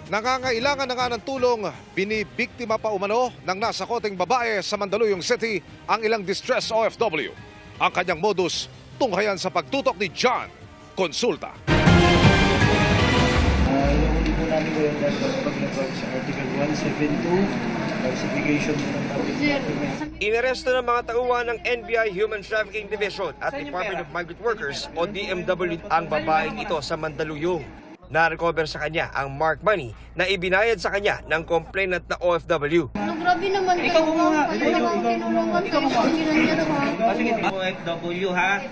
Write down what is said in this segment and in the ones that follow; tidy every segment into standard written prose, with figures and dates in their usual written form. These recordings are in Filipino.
Nangangailangan na nga ng tulong, binibiktima pa umano ng nasa koteng babae sa Mandaluyong City ang ilang distress OFW. Ang kanyang modus, tunghayan sa pagtutok ni John Consulta. Inuuli po namin ko yung paglabag sa Article 172, falsification po ng public document. Inaresto ng mga tauhan ng NBI Human Trafficking Division at Department of Migrant Workers o DMW ang babaeng ito sa Mandaluyong. Na-recover sa kanya ang mark money na ibinayad sa kanya ng complainant na OFW. Grabe naman Ikaw mo nga. Sige, OFW ha.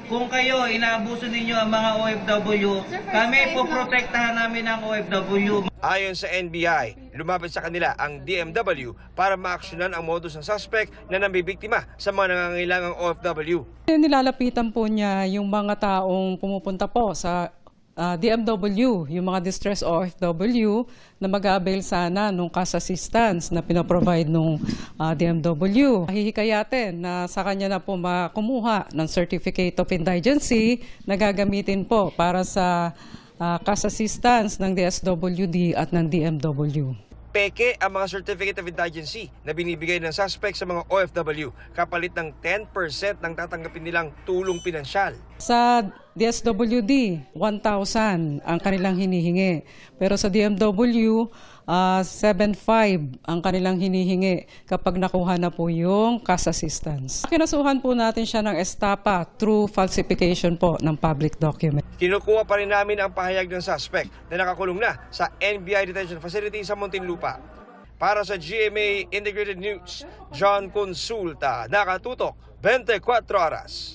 Kung kayo inaabuso ninyo ang mga OFW, kami po protektahan namin ang OFW. Ayon sa NBI, lumapit sa kanila ang DMW para maaksyonan ang modus ng suspect na nambibiktima sa mga nangangailangang OFW. Nilalapitan po niya yung mga taong pumupunta po sa DMW, yung mga distress OFW na mag-avail sana nung cash assistance na pinaprovide nung DMW. Hihikayatin na sa kanya na po makumuha ng Certificate of Indigency na gagamitin po para sa cash assistance ng DSWD at ng DMW. Peke ang mga Certificate of Indigency na binibigay ng suspect sa mga OFW kapalit ng 10% ng tatanggapin nilang tulong pinansyal. Sa DSWD, 1,000 ang kanilang hinihingi. Pero sa DMW, 7,500 ang kanilang hinihingi kapag nakuha na po yung cash assistance. Kinasuhan po natin siya ng estapa through falsification po ng public document. Kinukuha pa rin namin ang pahayag ng suspect na nakakulong na sa NBI Detention Facility sa Muntinlupa. Para sa GMA Integrated News, John Consulta, nakatutok 24 oras.